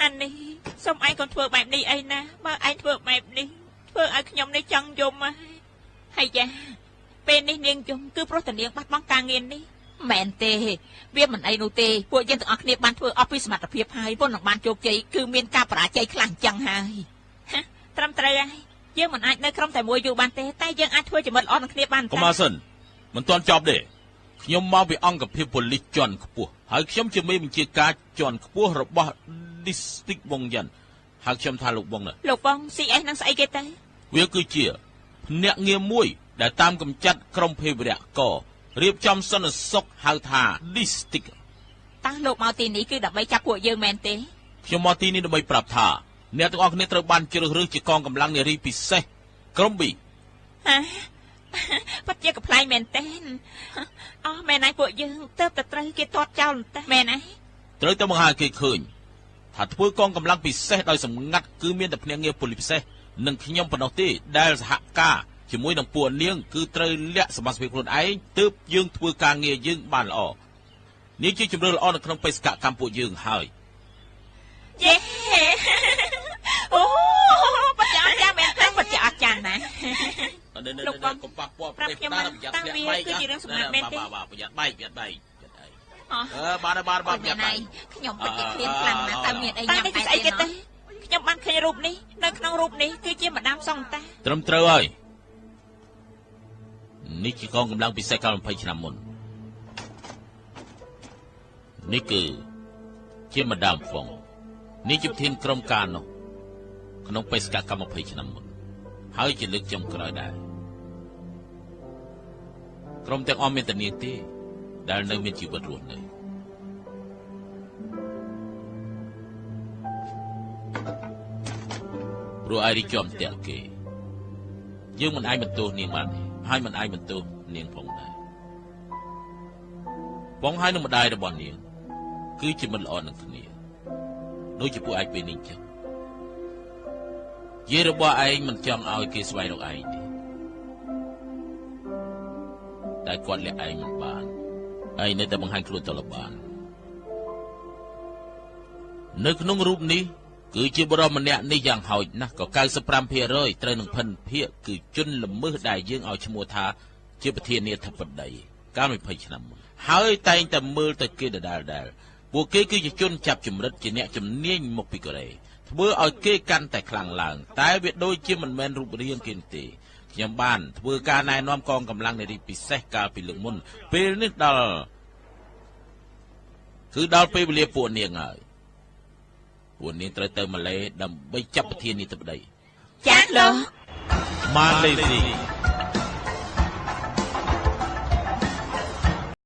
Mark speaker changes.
Speaker 1: អានេះសូមឯងកុំធ្វើបែបនេះអីណាបើឯងធ្វើបែបនេះធ្វើឲ្យខ្ញុំនេះចង់យំហើយយ៉ាពេលនេះនាងយំគឺព្រោះតែនាងបាត់បង់ការងារនេះមែនទេវាមិនអីនោះទេពួកយើងទាំងអស់គ្នាបានធ្វើអស់ពីសមត្ថភាពហើយពុននឹងបានជោគជ័យគឺមានការបរាជ័យខ្លះអញ្ចឹងហើយត្រឹមត្រូវហើយយើងមិនអាចនៅក្រុមតែមួយយូរបានទេតែយើងអាចធ្វើជាមិត្តល្អនឹងគ្នាបានតែ
Speaker 2: កុំអាសិនមិនទាន់ចប់ទេខ្ញុំមកពីអង្គភាពប៉ូលីសជាន់ខ្ពស់ហើយខ្ញុំជាមេបញ្ជាការជាន់ខ្ពស់របស់ District វងយ៉ាន់ហើយខ្ញុំថាលោកវង
Speaker 1: លោកវង CS នឹងស្អីគេទៅ
Speaker 2: វាគឺជាភ្នាក់ងារមួយដែលតាមកម្ចាត់ក្រុមភេរវករៀបចំសន្តិសុខហៅថា District
Speaker 1: តើលោកមកទីនេះគឺដើម្បីចាប់ពួកយើងមែនទេ
Speaker 2: ខ្ញុំមកទីនេះដើម្បីប្រាប់ថាអ្នកទាំងអស់គ្នាត្រូវបានជ្រើសរើសជាកងកម្លាំងនារីពិសេសក្រុម B
Speaker 1: ពិតជាកំ pl ែងមែនទេអស់មែនហើយពួកយើងទៅត្រូវគេទាត់ចោលតែមែនហើយ
Speaker 2: ត្រូវតែបង្ហាញគេឃើញថាធ្វើកងកម្លាំងពិសេសដោយសម្ងាត់គឺមានតែភ្នាក់ងារប៉ូលីសពិសេសនិងខ្ញុំប៉ុណ្ណោះទេដែលសហការជាមួយនឹងពួកនាងគឺត្រូវលាក់សមត្ថភាពខ្លួនឯងទើបយើងធ្វើការងារយើងបានល្អនាងជាជំរឿនល្អនៅក្នុងបេសកកម្មពួកយើងហើយ
Speaker 1: យេអូបច្ចាចាមែនទេបច្ចាចាណា
Speaker 2: លោកបងកុំប៉ះពាល់ប្រទេសតាប្រយ័ត្នធ្លាក់បែក
Speaker 1: គឺជារឿងសម្ងាត់មែនទេ
Speaker 2: ប្រយ័ត្នបែកបាន
Speaker 1: ប្រយ័ត្នបែកខ្ញុំពិតជាឃ្លានខ្លាំងណាស់តើមានអីញ៉ាំតែស្អីគេទេខ្ញុំបានឃើញរូបនេះនៅក្នុងរូបនេះគឺជាម្ដាមសង្តា
Speaker 2: ត្រឹមត្រូវហើយនេះជាកងកម្លាំងពិសេសកាល20ឆ្នាំមុននេះគឺជាម្ដាមហ្វុងនេះជាប្រធានក្រុមការនោះក្នុងបេសកកម្ម20ឆ្នាំមុនហើយជាលើកចុងក្រោយដែរក្រុមទាំងអស់មានតែនាងទេដែលនៅមានជីវិតរស់នៅព្រោះឯរីជាប់តាក់គេយើងមិនអាចបន្ទោសនាងបានទេហើយមិនអាចបន្ទោសនាងផងដែរបងហើយនឹងម្ដាយរបស់នាងគឺជាមិត្តល្អនឹងគ្នាដូចជាពួកឯងពេលនេះចឹងយាយរបស់ឯងមិនចង់ឲ្យគេស្វែងរកឯងទេតែគាត់លាក់ឯងមិនបានឯងនៅតែបង្ហាញខ្លួនតលបាននៅក្នុងរូបនេះគឺជាបរិមម្នាក់នេះយ៉ាងហោចណាស់ក៏ 95% ត្រូវនឹងភិនភាគគឺជនល្មើសដែលយើងឲ្យឈ្មោះថាជាប្រធានាធិបតីកាល20ឆ្នាំមុនហើយតែងតែមើលទៅគេដដែលពួកគេគឺជាជនចាប់ចម្រិតជាអ្នកជំនាញមកពីកូរ៉េធ្វើឲ្យគេកាន់តែខ្លាំងឡើងតែវាដូចជាមិនមែនរូបរាងគេទេខ្ញុំបានធ្វើការណែនាំកងកម្លាំងនារីពិសេសកាលពីលើកមុនពេលនេះដល់ពេលវេលាពួកនាងហើយពួកនាងត្រូវទៅម៉ាឡេដើម្បីចាប់ប្រធានាធិបតី
Speaker 1: ចាលោក
Speaker 2: ម៉ាឡេស៊ី